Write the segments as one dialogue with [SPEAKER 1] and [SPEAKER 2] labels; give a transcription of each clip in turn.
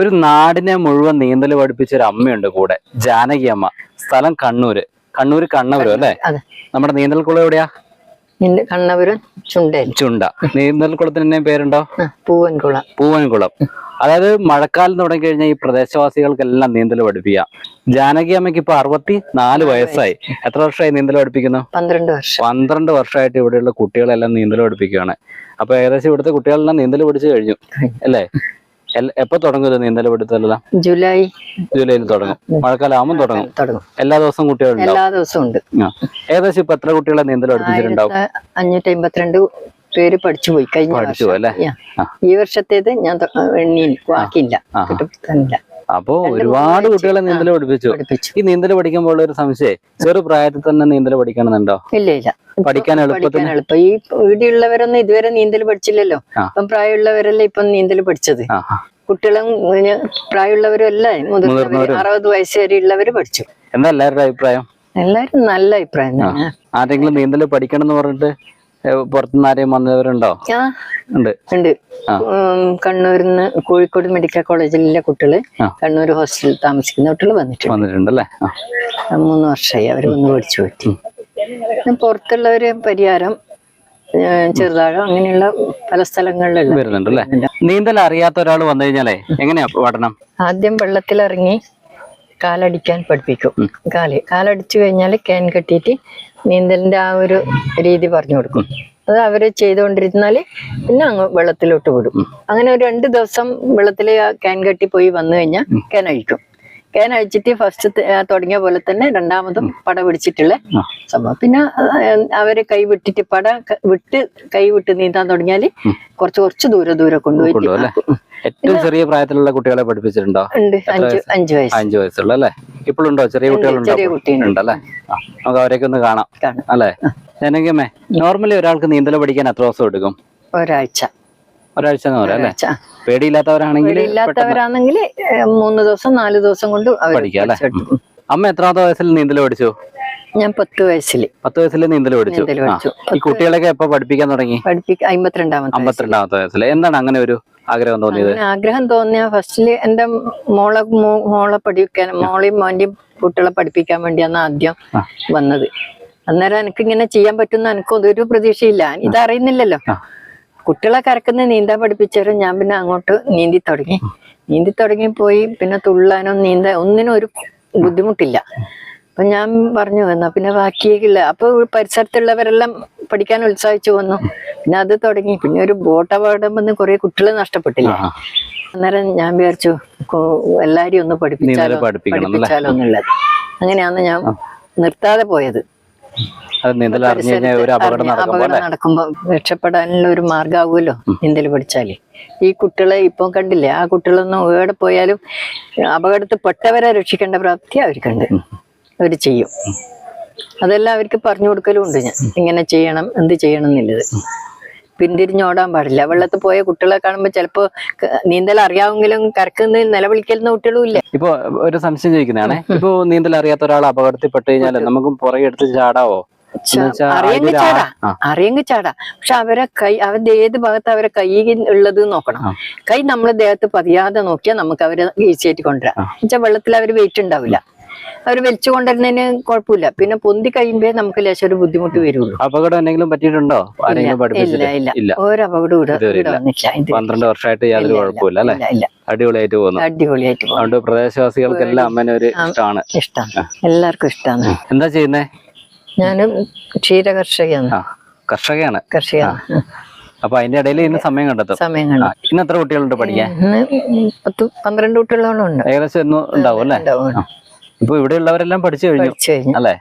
[SPEAKER 1] ഒരു നാടിനെ മുഴുവൻ നീന്തൽ പഠിപ്പിച്ച ഒരു അമ്മയുണ്ട് കൂടെ, ജാനകി അമ്മ. സ്ഥലം കണ്ണൂര്, കണ്ണവരും അല്ലെ? നമ്മുടെ നീന്തൽക്കുളം എവിടെയാ?
[SPEAKER 2] കണ്ണപുരം ചുണ്ട.
[SPEAKER 1] നീന്തൽക്കുളത്തിന് പേരുണ്ടോ? പൂവൻകുളം. അതായത് മഴക്കാലം തുടങ്ങി കഴിഞ്ഞാൽ ഈ പ്രദേശവാസികൾക്കെല്ലാം നീന്തൽ പഠിപ്പിക്കാം. ജാനകി അമ്മയ്ക്ക് ഇപ്പൊ 64 വയസ്സായി. എത്ര വർഷമായി നീന്തൽ പഠിപ്പിക്കുന്നു? 12 വർഷമായിട്ട് ഇവിടെയുള്ള കുട്ടികളെല്ലാം നീന്തൽ പഠിപ്പിക്കുകയാണ്. അപ്പൊ ഏകദേശം ഇവിടുത്തെ കുട്ടികളെല്ലാം നീന്തൽ പഠിച്ചു കഴിഞ്ഞു അല്ലേ? എപ്പോ തുടങ്ങും നീന്തൽ പഠിത്തമെല്ലാം? ജൂലൈയിൽ തുടങ്ങും. മഴക്കാലം ആവുമ്പോൾ തുടങ്ങും. എല്ലാ ദിവസവും കുട്ടികളുണ്ട്. ഏകദേശം ഇപ്പൊ എത്ര കുട്ടികളെ നീന്തൽ പഠിപ്പിച്ചിട്ടുണ്ടാവും?
[SPEAKER 2] 552 പേര് പഠിച്ചു പോയി.
[SPEAKER 1] പഠിച്ചു അല്ലേ?
[SPEAKER 2] ഈ വർഷത്തേത് ഞാൻ ബാക്കിയില്ല.
[SPEAKER 1] അപ്പോ ഒരുപാട് കുട്ടികളെ നീന്തൽ പഠിപ്പിച്ചു. ഈ നീന്തൽ പഠിക്കുമ്പോൾ ഒരു സംശയം, ചെറു പ്രായത്തിൽ തന്നെ നീന്തൽ പഠിക്കണമെന്നുണ്ടോ?
[SPEAKER 2] ഇല്ല.
[SPEAKER 1] പഠിക്കാൻ എളുപ്പം.
[SPEAKER 2] ഈ വീടിയുള്ളവരൊന്നും ഇതുവരെ നീന്തൽ പഠിച്ചില്ലല്ലോ. അപ്പം പ്രായമുള്ളവരല്ലേ ഇപ്പം നീന്തൽ പഠിച്ചത്. കുട്ടികളും പ്രായമുള്ളവരും എല്ലാം 60 വയസ്സ് വരെ ഉള്ളവര് പഠിച്ചു.
[SPEAKER 1] എന്താ എല്ലാവരുടെ അഭിപ്രായം?
[SPEAKER 2] എല്ലാരും നല്ല അഭിപ്രായം തന്നെ.
[SPEAKER 1] ആരെങ്കിലും നീന്തൽ പഠിക്കണം എന്ന് പറഞ്ഞിട്ട് പുറത്തുനിന്ന് ആരെയും വന്നവരുണ്ടോ?
[SPEAKER 2] ഉണ്ട്. കണ്ണൂരിന്ന് കോഴിക്കോട് മെഡിക്കൽ കോളേജിലെ കുട്ടികള്, കണ്ണൂർ ഹോസ്റ്റലിൽ താമസിക്കുന്ന കുട്ടികൾ വന്നിട്ടുണ്ടല്ലേ? 3 വർഷമായി അവര് വന്ന് പഠിച്ചു പറ്റി. പുറത്തുള്ളവര് പരിയാരം, ചെറുതാഴം, അങ്ങനെയുള്ള പല സ്ഥലങ്ങളിലും
[SPEAKER 1] വരുന്നുണ്ടല്ലേ? നീന്തൽ അറിയാത്ത ഒരാൾ വന്നു കഴിഞ്ഞാലേ എങ്ങനെയാ പഠനം?
[SPEAKER 2] ആദ്യം വെള്ളത്തിലിറങ്ങി കാലടിക്കാൻ പഠിപ്പിക്കും. കാലടിച്ചു കഴിഞ്ഞാൽ ക്യാൻ കെട്ടിയിട്ട് നീന്തലിന്റെ ആ ഒരു രീതി പറഞ്ഞു കൊടുക്കും. അത് അവര് ചെയ്തുകൊണ്ടിരുന്നാല് പിന്നെ അങ്ങ് വെള്ളത്തിലോട്ട് വിടും. അങ്ങനെ ഒരു 2 ദിവസം വെള്ളത്തില് ക്യാൻ കെട്ടി പോയി വന്നു കഴിഞ്ഞാൽ ക്യാൻ അഴിക്കും. ക്യാൻ അഴിച്ചിട്ട് ഫസ്റ്റ് തുടങ്ങിയ പോലെ തന്നെ രണ്ടാമതും പട പിടിച്ചിട്ടുള്ള സംഭവം. പിന്നെ അവര് കൈ വിട്ടിട്ട് കൈ വിട്ട് നീന്താൻ തുടങ്ങിയാല് കുറച്ച് ദൂരെ കൊണ്ടുപോയി.
[SPEAKER 1] ഏറ്റവും ചെറിയ പ്രായത്തിലുള്ള കുട്ടികളെ പഠിപ്പിച്ചിട്ടുണ്ടോ?
[SPEAKER 2] ഉണ്ട്. 5
[SPEAKER 1] വയസ്സുള്ള അല്ലേ? ഇപ്പോഴുണ്ടോ? ചെറിയ കുട്ടികളുണ്ടല്ലേ? നമുക്ക് അവരൊക്കെ ഒന്ന് കാണാം അല്ലേ? ജനകമ്മേ, നോർമലി ഒരാൾക്ക് നീന്തൽ പഠിക്കാൻ എത്ര ദിവസം എടുക്കും?
[SPEAKER 2] ഒരാഴ്ച
[SPEAKER 1] എന്ന് പറയാം അല്ലേ? പേടിയില്ലാത്തവരാണെങ്കിൽ
[SPEAKER 2] 3 ദിവസം 4 ദിവസം കൊണ്ട്
[SPEAKER 1] പഠിക്കാം അല്ലേ? അമ്മ എത്രാമത്തെ വയസ്സിൽ നീന്തൽ പഠിച്ചു?
[SPEAKER 2] ഞാൻ 10 വയസ്സിൽ
[SPEAKER 1] നീന്തൽ പഠിച്ചു. ഈ കുട്ടികളൊക്കെ എപ്പോ പഠിപ്പിക്കാൻ തുടങ്ങി? 52ാമത്തെ വയസ്സിൽ. എന്താണ് അങ്ങനെ ഒരു ആഗ്രഹം തോന്നിയത്?
[SPEAKER 2] ആഗ്രഹം തോന്നിയ ഫസ്റ്റില് എന്റെ മോളെ പഠിപ്പിക്കാൻ, മോളെയും മോന്റെയും കുട്ടികളെ പഠിപ്പിക്കാൻ വേണ്ടിയാണ് ആദ്യം വന്നത്. അന്നേരം എനിക്കിങ്ങനെ ചെയ്യാൻ പറ്റുന്ന എനിക്കൊന്നും ഒരു പ്രതീക്ഷയില്ല. ഇതറിയുന്നില്ലല്ലോ. കുട്ടികളെ കരക്കുന്ന നീന്താൻ പഠിപ്പിച്ചാലും ഞാൻ പിന്നെ അങ്ങോട്ട് നീന്തി തുടങ്ങി പോയി. പിന്നെ തുള്ളാനോ ഒന്നിനും ഒരു ബുദ്ധിമുട്ടില്ല. അപ്പൊ ഞാൻ പറഞ്ഞു എന്നാ പിന്നെ ബാക്കിയേക്കില്ല. അപ്പൊ പരിസരത്തുള്ളവരെല്ലാം പഠിക്കാൻ ഉത്സാഹിച്ചു വന്നു. പിന്നെ അത് തുടങ്ങി. പിന്നെ ഒരു ബോട്ട് അപകടം വന്ന് കുറെ കുട്ടികളെ നഷ്ടപ്പെട്ടില്ല. അന്നേരം ഞാൻ വിചാരിച്ചു എല്ലാരെയും ഒന്ന് പഠിപ്പിച്ചാലോ എന്നുള്ളത്. അങ്ങനെയാണ് ഞാൻ നിർത്താതെ പോയത്. അപകടം നടക്കുമ്പോ രക്ഷപ്പെടാനുള്ള ഒരു മാർഗമാകുമല്ലോ നീന്തൽ പഠിച്ചാല്. ഈ കുട്ടികളെ ഇപ്പൊ കണ്ടില്ലേ, ആ കുട്ടികളൊന്നും എവിടെ പോയാലും അപകടത്തിൽ പെട്ടവരെ രക്ഷിക്കേണ്ട പ്രാപ്തി അവർക്കുണ്ട്. അവര് ചെയ്യും. അതെല്ലാം അവർക്ക് പറഞ്ഞു കൊടുക്കലും ഉണ്ട്. ഞാൻ ഇങ്ങനെ ചെയ്യണം, എന്ത് ചെയ്യണം എന്നുള്ളത്. പിന്തിരിഞ്ഞോടാൻ പാടില്ല. വെള്ളത്തിൽ പോയ കുട്ടികളെ കാണുമ്പോ ചിലപ്പോ നീന്തൽ അറിയാമെങ്കിലും കരക്കുന്ന നിലവിളിക്കുന്ന കുട്ടികളും ഇല്ല.
[SPEAKER 1] ഇപ്പൊ ഒരു സംശയം ചോദിക്കുന്നതാണ്, ഇപ്പൊ നീന്തൽ അറിയാത്ത ഒരാൾ അപകടത്തിൽപ്പെട്ട് കഴിഞ്ഞാൽ നമുക്കും പുറകെ എടുത്ത് ചാടാവോ?
[SPEAKER 2] അറിയെങ്കിൽ ചാടാ. പക്ഷെ അവരുടെ ഏത് ഭാഗത്ത് അവരെ കൈ ഉള്ളത് നോക്കണം. കൈ നമ്മളെ ദേഹത്ത് പതിയാതെ നോക്കിയാൽ നമുക്ക് അവരെ ഈസിയായിട്ട് കൊണ്ടുവരാം. എന്നുവെച്ചാൽ വെള്ളത്തിൽ അവർ വെയിറ്റ് ഉണ്ടാവില്ല. അവർ വലിച്ചു കൊണ്ടുവരുന്നതിന് കുഴപ്പമില്ല. പിന്നെ പൊന്തി കഴിയുമ്പോ നമുക്ക് ലേശം ഒരു ബുദ്ധിമുട്ട് വരുള്ളൂ.
[SPEAKER 1] അപകടം എന്തെങ്കിലും പറ്റിയിട്ടുണ്ടോ?
[SPEAKER 2] ഇല്ല. ഒരു അപകടം വന്നില്ല.
[SPEAKER 1] 12 വർഷമായിട്ട് യാതൊരു കുഴപ്പമില്ല അല്ലെ? അടിപൊളിയായിട്ട് പോകുന്നു. അതുകൊണ്ട് പ്രദേശവാസികൾക്കെല്ലാം അമ്മനെ ഒരു ഇഷ്ടമാണ്.
[SPEAKER 2] എല്ലാവർക്കും ഇഷ്ടമാണ്.
[SPEAKER 1] എന്താ ചെയ്യുന്നേ?
[SPEAKER 2] ഞാനും ക്ഷീര കർഷകയാണ്.
[SPEAKER 1] കർഷകയാണ്. അപ്പൊ അതിന്റെ ഇടയിൽ ഇന്ന് സമയം കണ്ടെത്തും. ഇന്ന് എത്ര കുട്ടികളുണ്ട് പഠിക്കാൻ?
[SPEAKER 2] 12 കുട്ടികളോളം
[SPEAKER 1] ഏകദേശം എന്നും ഉണ്ടാവും അല്ലെ? ഇപ്പൊ ഇവിടെ ഉള്ളവരെല്ലാം പഠിച്ചു കഴിഞ്ഞു അല്ലെ?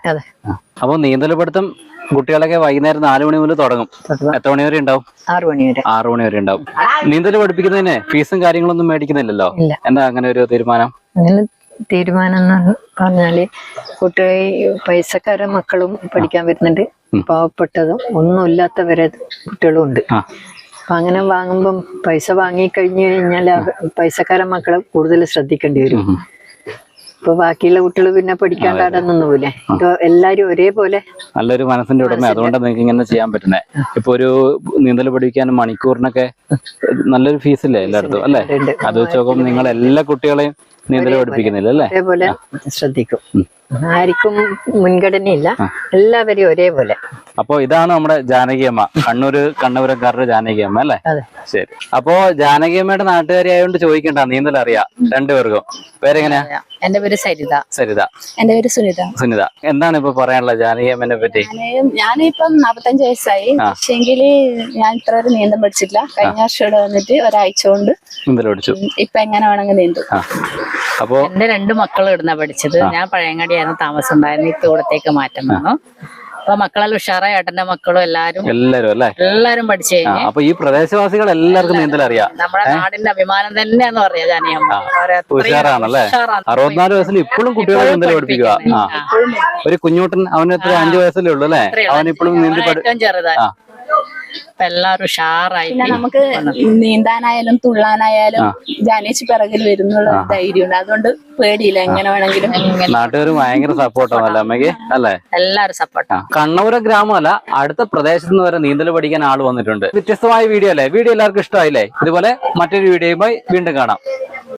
[SPEAKER 1] അപ്പൊ നീന്തൽ പഠിത്തം കുട്ടികളൊക്കെ വൈകുന്നേരം 4 മണി മുതൽ തുടങ്ങും. എത്ര മണി വരെ ഉണ്ടാവും? 6 മണി വരെ ഉണ്ടാവും. നീന്തൽ പഠിപ്പിക്കുന്നതിന് ഫീസും കാര്യങ്ങളൊന്നും മേടിക്കുന്നില്ലല്ലോ. എന്താ അങ്ങനെ ഒരു തീരുമാനം?
[SPEAKER 2] തീരുമാനം എന്ന് പറഞ്ഞാല് കുട്ടികൾ പൈസക്കാരെ മക്കളും പഠിക്കാൻ വരുന്നുണ്ട്, പാവപ്പെട്ടതും ഒന്നുമില്ലാത്തവരെ കുട്ടികളും ഉണ്ട്. അപ്പൊ അങ്ങനെ വാങ്ങുമ്പം പൈസ വാങ്ങി കഴിഞ്ഞു കഴിഞ്ഞാൽ പൈസക്കാരെ മക്കളെ കൂടുതൽ ശ്രദ്ധിക്കേണ്ടി വരും. ഇപ്പൊ ബാക്കിയുള്ള കുട്ടികൾ പിന്നെ പഠിക്കാണ്ട് അവിടെ നിന്നുപോലെ ഇപ്പൊ എല്ലാരും ഒരേപോലെ
[SPEAKER 1] നല്ലൊരു മനസ്സിന്റെ ഉടമ, അതുകൊണ്ട് നിങ്ങൾക്ക് ഇങ്ങനെ ചെയ്യാൻ പറ്റുന്നേ. ഇപ്പൊ ഒരു നീന്തൽ പഠിക്കാൻ മണിക്കൂറിനൊക്കെ നല്ലൊരു ഫീസ് ഇല്ലേ എല്ലായിടത്തും അല്ലെ? അത് വെച്ച് നോക്കുമ്പോൾ നിങ്ങൾ എല്ലാ കുട്ടികളെയും നീന്തൽ പഠിപ്പിക്കുന്നില്ല അല്ലേ?
[SPEAKER 2] ഒരേപോലെ ശ്രദ്ധിക്കും, ആർക്കും മുൻഗണനയില്ല, എല്ലാവരും ഒരേപോലെ.
[SPEAKER 1] അപ്പൊ ഇതാണ് നമ്മുടെ ജാനകിയമ്മ, കണ്ണൂരക്കാരുടെ ജാനകിയമ്മ അല്ലേ?
[SPEAKER 2] അതെ.
[SPEAKER 1] ശരി. അപ്പോ ജാനകിയമ്മയുടെ നാട്ടുകാരി ആയതുകൊണ്ട് ചോദിക്കണ്ട, നീന്തൽ അറിയാം രണ്ടുപേർക്കും. പേരെങ്ങനെയാ?
[SPEAKER 3] എന്റെ പേര് സരിത.
[SPEAKER 1] സരിത.
[SPEAKER 3] എന്റെ പേര് സുനിത.
[SPEAKER 1] സുനിത, എന്താണ് ഇപ്പൊ പറയാനുള്ളത് ജാനകിയമ്മനെ പറ്റി?
[SPEAKER 3] ഞാനിപ്പം 45 വയസ്സായി, പക്ഷേങ്കില് ഞാൻ ഇത്ര ഒരു നീന്തം പഠിച്ചിട്ടില്ല. കഴിഞ്ഞ വർഷം ഇവിടെ വന്നിട്ട് ഒരാഴ്ച കൊണ്ട്
[SPEAKER 1] നീന്തൽ പഠിച്ചു.
[SPEAKER 3] ഇപ്പൊ എങ്ങനെ വേണമെങ്കിൽ നീന്തും.
[SPEAKER 1] അപ്പോ
[SPEAKER 4] എന്റെ 2 മക്കളും ഇവിടുന്ന പഠിച്ചത്. ഞാൻ പഴയങ്ങാടിയായിരുന്നു താമസം ഉണ്ടായിരുന്നു, ഈ തൂടത്തേക്ക് മാറ്റം വന്നു. അപ്പൊ മക്കളെല്ലാം ഉഷാറായി, ഏട്ടന്റെ മക്കളും എല്ലാരും എല്ലാരും പഠിച്ചു കഴിഞ്ഞു.
[SPEAKER 1] അപ്പൊ ഈ പ്രദേശവാസികൾ എല്ലാവർക്കും നീന്തൽ അറിയാം.
[SPEAKER 4] നമ്മുടെ നാടിന്റെ അഭിമാനം തന്നെയാന്ന് പറയാ ജാനകിയമ്മ.
[SPEAKER 1] ഉഷാറാണല്ലേ? 64 വയസ്സിൽ ഇപ്പോഴും കുട്ടികളെ നീന്തൽ പഠിപ്പിക്കുക. ഒരു കുഞ്ഞൂട്ടൻ, അവന് എത്ര 5 വയസ്സല്ലേ ഉള്ളു അല്ലെ? അവൻ ഇപ്പോഴും നീന്തൽ
[SPEAKER 4] ഏറ്റവും ചെറുതാണ്. അപ്പൊ എല്ലാരും ഉഷാറായി.
[SPEAKER 3] പിന്നെ നമുക്ക് നീന്താനായാലും തുള്ളാനായാലും ജാനേച്ചി പിറകിൽ വരുന്നുള്ള ധൈര്യമുണ്ട്, അതുകൊണ്ട് പേടിയില്ല, എങ്ങനെ വേണമെങ്കിലും.
[SPEAKER 1] നാട്ടുകാർ ഭയങ്കര സപ്പോർട്ടാണല്ലേ അമ്മയ്ക്ക് അല്ലെ?
[SPEAKER 4] എല്ലാരും സപ്പോർട്ടാ.
[SPEAKER 1] കണ്ണൂര ഗ്രാമമല്ല, അടുത്ത പ്രദേശത്ത് നിന്ന് വരെ നീന്തൽ പഠിക്കാൻ ആള് വന്നിട്ടുണ്ട്. വ്യത്യസ്തമായ വീഡിയോ അല്ലേ? വീഡിയോ എല്ലാവർക്കും ഇഷ്ടമായില്ലേ? ഇതുപോലെ മറ്റൊരു വീഡിയോയുമായി വീണ്ടും കാണാം.